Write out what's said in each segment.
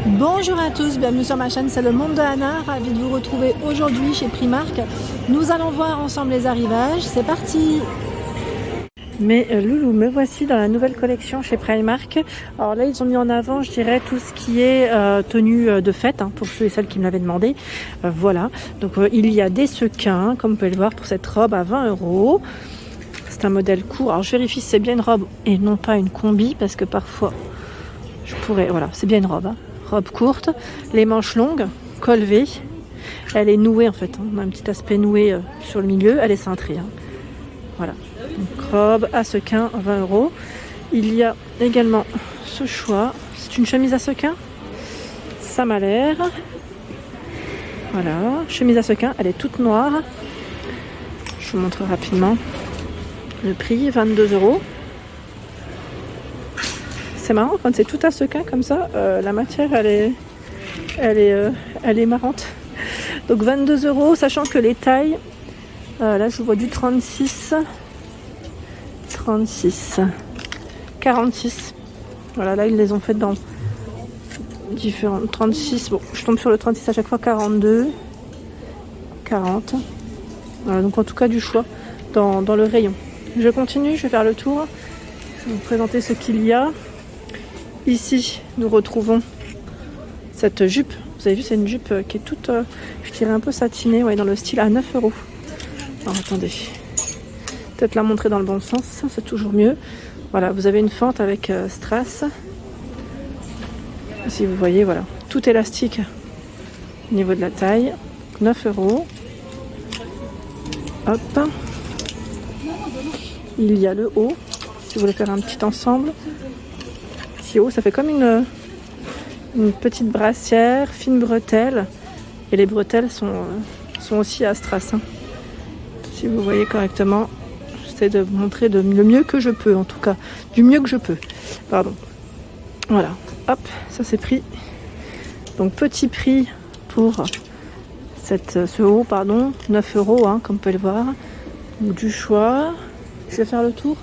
Bonjour à tous, bienvenue sur ma chaîne, c'est le monde de Anna, ravi de vous retrouver aujourd'hui chez Primark. Nous allons voir ensemble les arrivages, c'est parti. Mais Loulou, me voici dans la nouvelle collection chez Primark. Alors là, ils ont mis en avant, je dirais, tout ce qui est tenue de fête, hein, pour ceux et celles qui me l'avaient demandé. Voilà, donc il y a des sequins, comme vous pouvez le voir, pour cette robe à 20 €. C'est un modèle court. Alors je vérifie si c'est bien une robe et non pas une combi, parce que parfois, je pourrais... Voilà, c'est bien une robe, hein. Robe courte, les manches longues, col V. Elle est nouée en fait, hein. On a un petit aspect noué sur le milieu, elle est cintrée, hein. Voilà, donc robe à sequin, 20 €. Il y a également ce choix, c'est une chemise à sequin, ça m'a l'air. Voilà, chemise à sequin, elle est toute noire. Je vous montre rapidement le prix, 22 €. C'est marrant quand c'est tout à sequin comme ça, la matière elle est marrante. Donc 22 €, sachant que les tailles, là je vois du 36, 46. Voilà, là ils les ont fait dans différents 36. Bon, je tombe sur le 36 à chaque fois, 42, 40. Voilà, donc en tout cas du choix dans le rayon. Je continue, je vais faire le tour. Je vais vous présenter ce qu'il y a. Ici, nous retrouvons cette jupe. Vous avez vu, c'est une jupe qui est toute, je dirais un peu satinée, ouais, dans le style à 9 €. Alors attendez, peut-être la montrer dans le bon sens, c'est toujours mieux. Voilà, vous avez une fente avec strass. Si vous voyez, voilà, tout élastique au niveau de la taille. 9 €. Hop. Il y a le haut, si vous voulez faire un petit ensemble. Haut, ça fait comme une petite brassière, fine bretelle, et les bretelles sont aussi à strass, hein. Si vous voyez correctement, j'essaie de vous montrer le mieux que je peux, en tout cas du mieux que je peux, pardon. Voilà, hop, ça c'est pris. Donc petit prix pour ce haut, pardon, 9 €, hein, comme vous pouvez le voir. Donc, du choix, je vais faire le tour.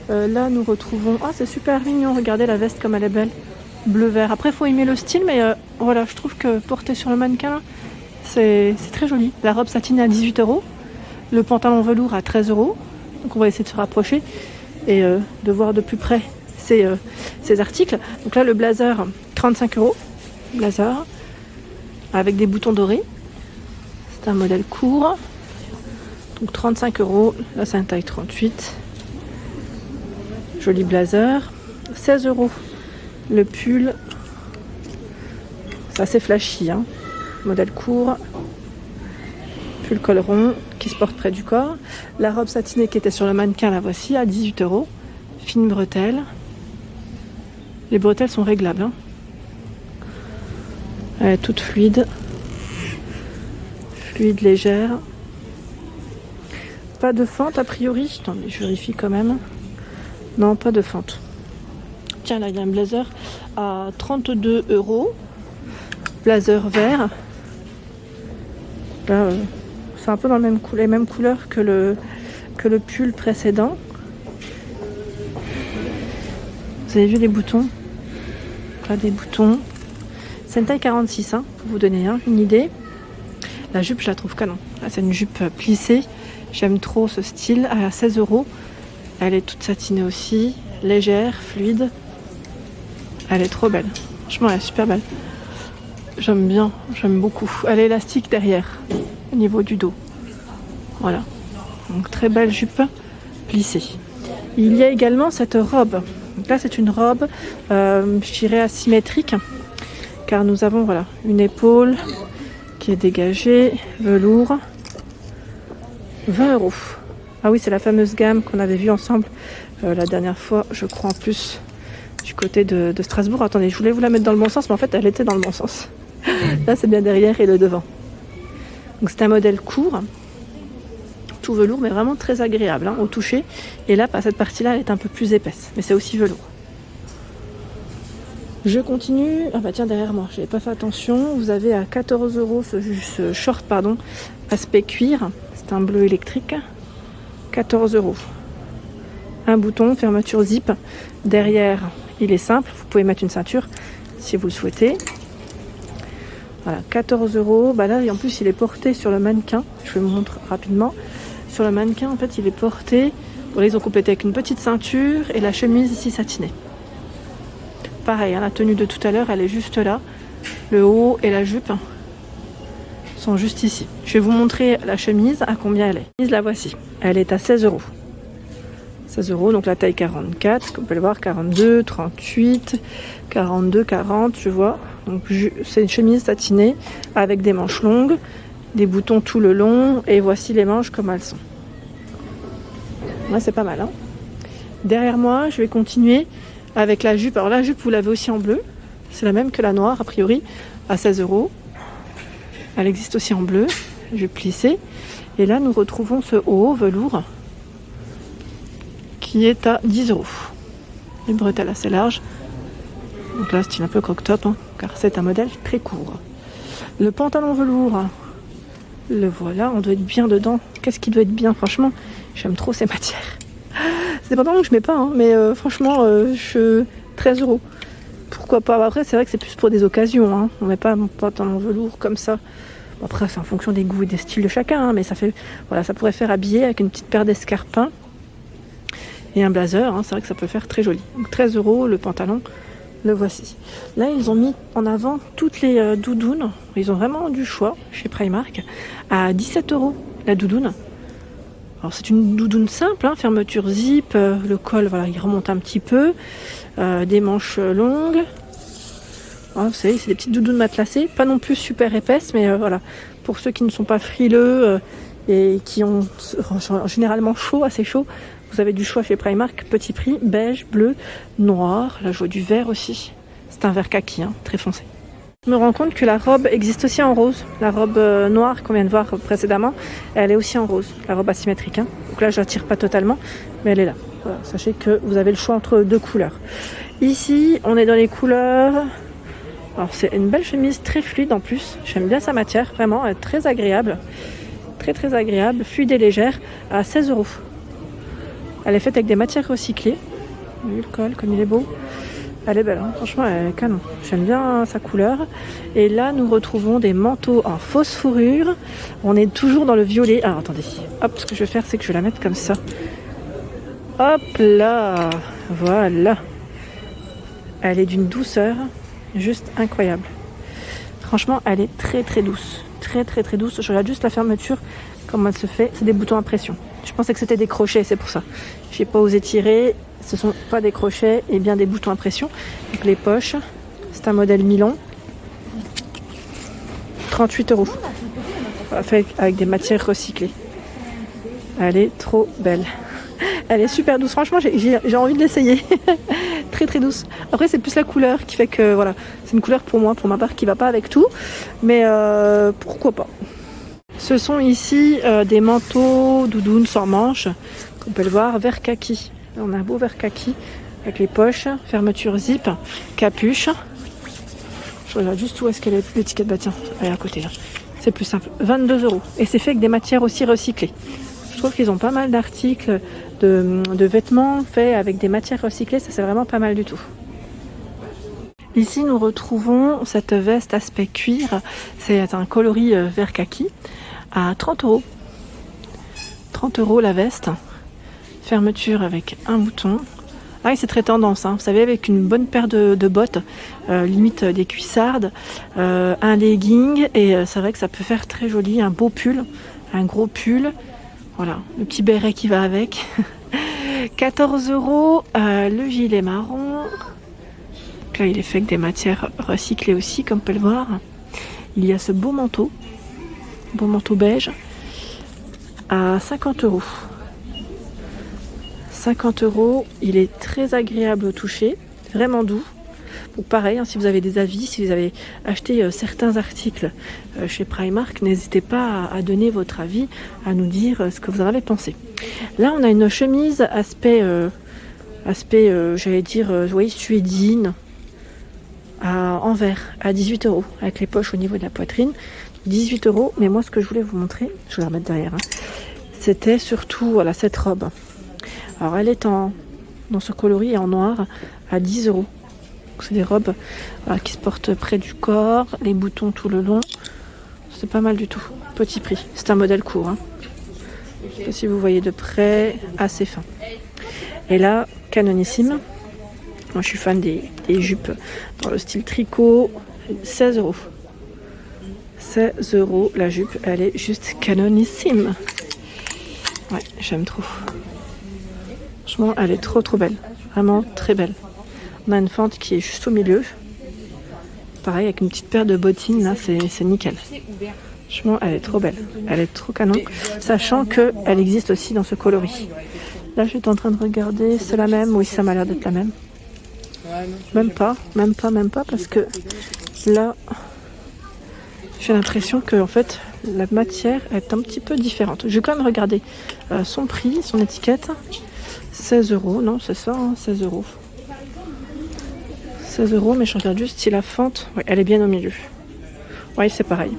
Là nous retrouvons, ah c'est super mignon, regardez la veste comme elle est belle, bleu vert. Après il faut aimer le style, mais voilà, je trouve que porter sur le mannequin c'est très joli. La robe satinée à 18 €, le pantalon velours à 13 €. Donc on va essayer de se rapprocher et de voir de plus près ces articles. Donc là le blazer, 35 €, blazer avec des boutons dorés. C'est un modèle court, donc 35 €. Là c'est un taille 38. Joli blazer, 16 € le pull, c'est assez flashy, hein. Modèle court, pull col rond qui se porte près du corps. La robe satinée qui était sur le mannequin, la voici à 18 €, fine bretelle. Les bretelles sont réglables, hein. Elle est toute fluide, légère. Pas de fente a priori, attendez, je vérifie quand même. Non, pas de fente. Tiens, là, il y a un blazer à 32 €. Blazer vert. Là, c'est un peu dans les mêmes couleurs que le pull précédent. Vous avez vu les boutons? Là, des boutons. C'est une taille 46, hein, pour vous donner une idée. La jupe, je la trouve canon. Là, c'est une jupe plissée. J'aime trop ce style. À 16 €. Elle est toute satinée aussi, légère, fluide. Elle est trop belle. Franchement, elle est super belle. J'aime bien, j'aime beaucoup. Elle est élastique derrière, au niveau du dos. Voilà. Donc très belle jupe plissée. Il y a également cette robe. Donc là, c'est une robe, je dirais asymétrique, car nous avons voilà une épaule qui est dégagée, velours, 20 €. Ah oui, c'est la fameuse gamme qu'on avait vue ensemble la dernière fois, je crois en plus, du côté de Strasbourg. Attendez, je voulais vous la mettre dans le bon sens, mais en fait, elle était dans le bon sens. Là, c'est bien derrière et le devant. Donc, c'est un modèle court, tout velours, mais vraiment très agréable, hein, au toucher. Et là, cette partie-là, elle est un peu plus épaisse, mais c'est aussi velours. Je continue. Ah bah tiens, derrière moi, j'avais pas fait attention. Vous avez à 14 € ce short, pardon, aspect cuir. C'est un bleu électrique. 14 €. Un bouton, fermeture zip. Derrière, il est simple. Vous pouvez mettre une ceinture si vous le souhaitez. Voilà, 14 €. Bah là, en plus, il est porté sur le mannequin. Je vous montre rapidement. Sur le mannequin, en fait, il est porté. Bon, là, ils ont complété avec une petite ceinture et la chemise ici satinée. Pareil, hein, la tenue de tout à l'heure, elle est juste là. Le haut et la jupe sont juste ici. Je vais vous montrer la chemise, à combien elle est. La voici. Elle est à 16 €. 16 €, donc la taille 44, comme vous pouvez le voir, 42, 38, 42, 40, je vois. Donc c'est une chemise satinée avec des manches longues, des boutons tout le long, et voici les manches comme elles sont. Ouais, c'est pas mal, hein. Derrière moi, je vais continuer avec la jupe. Alors la jupe, vous l'avez aussi en bleu. C'est la même que la noire, a priori, à 16 €. Elle existe aussi en bleu, jupe plissée. Et là, nous retrouvons ce haut velours qui est à 10 €. Une bretelle assez large. Donc là, style un peu croque-top, hein, car c'est un modèle très court. Le pantalon velours, le voilà, on doit être bien dedans. Qu'est-ce qui doit être bien, franchement? J'aime trop ces matières. C'est des pantalons que je mets pas, hein, mais franchement, 13 €. Pourquoi pas? Après, c'est vrai que c'est plus pour des occasions, hein. On met pas un pantalon velours comme ça. Bon, après, c'est en fonction des goûts et des styles de chacun, hein, mais ça fait, voilà, ça pourrait faire habiller avec une petite paire d'escarpins et un blazer, hein, c'est vrai que ça peut faire très joli. Donc 13 € le pantalon, le voici. Là, ils ont mis en avant toutes les doudounes. Ils ont vraiment du choix chez Primark. À 17 € la doudoune. Alors c'est une doudoune simple, hein, fermeture zip, le col, voilà, il remonte un petit peu, des manches longues. Ah, vous savez, c'est des petites doudounes matelassées, pas non plus super épaisses, mais voilà, pour ceux qui ne sont pas frileux et qui ont généralement chaud, assez chaud, vous avez du choix chez Primark. Petit prix, beige, bleu, noir. Là, je vois du vert aussi. C'est un vert kaki, hein, très foncé. Je me rends compte que la robe existe aussi en rose. La robe noire qu'on vient de voir précédemment, elle est aussi en rose. La robe asymétrique, hein. Donc là, je la tire pas totalement, mais elle est là. Voilà, sachez que vous avez le choix entre deux couleurs. Ici, on est dans les couleurs. Alors, c'est une belle chemise très fluide en plus. J'aime bien sa matière, vraiment, elle est très agréable. Très très agréable, fluide et légère, à 16 €. Elle est faite avec des matières recyclées. Vous voyez le col, comme il est beau. Elle est belle, hein. Franchement, elle est canon. J'aime bien sa couleur. Et là, nous retrouvons des manteaux en fausse fourrure. On est toujours dans le violet. Alors, attendez. Hop, ce que je vais faire, c'est que je vais la mettre comme ça. Hop là. Voilà. Elle est d'une douceur juste incroyable. Franchement, elle est très très douce. Très très très douce. Je regarde juste la fermeture, comment elle se fait. C'est des boutons à pression. Je pensais que c'était des crochets, c'est pour ça. J'ai pas osé tirer. Ce sont pas des crochets et bien des boutons à pression. Donc les poches, c'est un modèle Milan. 38 €. Fait avec des matières recyclées. Elle est trop belle. Elle est super douce. Franchement, j'ai envie de l'essayer. Très très douce. Après, c'est plus la couleur qui fait que voilà, c'est une couleur pour moi, pour ma part, qui va pas avec tout. Mais pourquoi pas. Ce sont ici des manteaux doudounes sans manches. On peut le voir, vert kaki. Là, on a un beau vert kaki avec les poches, fermeture zip, capuche. Je regarde juste où est-ce qu'elle est l'étiquette. Bah tiens, elle est à côté là. C'est plus simple. 22 €. Et c'est fait avec des matières aussi recyclées. Je trouve qu'ils ont pas mal d'articles de vêtements faits avec des matières recyclées. Ça, c'est vraiment pas mal du tout. Ici, nous retrouvons cette veste aspect cuir. C'est un coloris vert kaki à 30 €. 30 € la veste. Fermeture avec un bouton. Ah, et c'est très tendance, hein. Vous savez, avec une bonne paire de bottes, limite des cuissardes, un legging, et c'est vrai que ça peut faire très joli. Un beau pull, un gros pull. Voilà, le petit béret qui va avec. 14 €, le gilet marron. Donc là, il est fait avec des matières recyclées aussi, comme on peut le voir. Il y a ce beau manteau beige, à 50 €. 50 €, il est très agréable au toucher, vraiment doux. Donc pareil, hein, si vous avez des avis, si vous avez acheté certains articles chez Primark, n'hésitez pas à donner votre avis, à nous dire ce que vous en avez pensé. Là, on a une chemise aspect j'allais dire, vous voyez, suédine, en vert, à 18 €, avec les poches au niveau de la poitrine. 18 €, mais moi, ce que je voulais vous montrer, je vais la remettre derrière, hein, c'était surtout voilà, cette robe. Alors, elle est dans ce coloris en noir, à 10 €. C'est des robes voilà, qui se portent près du corps, les boutons tout le long. C'est pas mal du tout. Petit prix. C'est un modèle court. Hein. Je sais pas si vous voyez de près, assez fin. Et là, canonissime. Moi, je suis fan des jupes dans le style tricot. 16 €. 16 € la jupe. Elle est juste canonissime. Ouais, j'aime trop. Franchement, elle est trop belle. Vraiment très belle. On a une fente qui est juste au milieu. Pareil, avec une petite paire de bottines, là, c'est nickel. Franchement, elle est trop belle. Elle est trop canon. Sachant qu'elle existe aussi dans ce coloris. Là, j'étais en train de regarder. C'est la même? Oui, ça m'a l'air d'être la même. Même pas, parce que là, j'ai l'impression que en fait, la matière est un petit peu différente. Je vais quand même regarder son prix, son étiquette. 16 €, non, c'est ça, hein, 16 €. 16 €, mais je regarde juste si la fente, ouais, elle est bien au milieu. Oui, c'est pareil.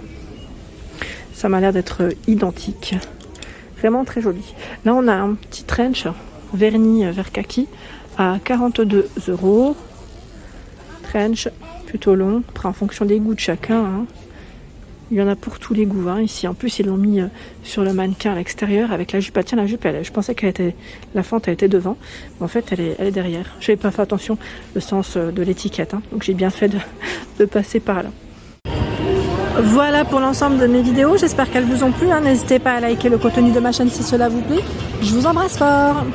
Ça m'a l'air d'être identique. Vraiment très joli. Là, on a un petit trench vernis vert kaki à 42 €. Trench plutôt long, après en fonction des goûts de chacun. Hein. Il y en a pour tous les goûts. Hein, ici, en plus, ils l'ont mis sur le mannequin à l'extérieur avec la jupe. Ah, tiens, la jupe, je pensais qu'elle était, la fente, elle était devant. Mais en fait, elle est derrière. Je n'avais pas fait attention au sens de l'étiquette. Hein, donc, j'ai bien fait de passer par là. Voilà pour l'ensemble de mes vidéos. J'espère qu'elles vous ont plu. Hein. N'hésitez pas à liker le contenu de ma chaîne si cela vous plaît. Je vous embrasse fort.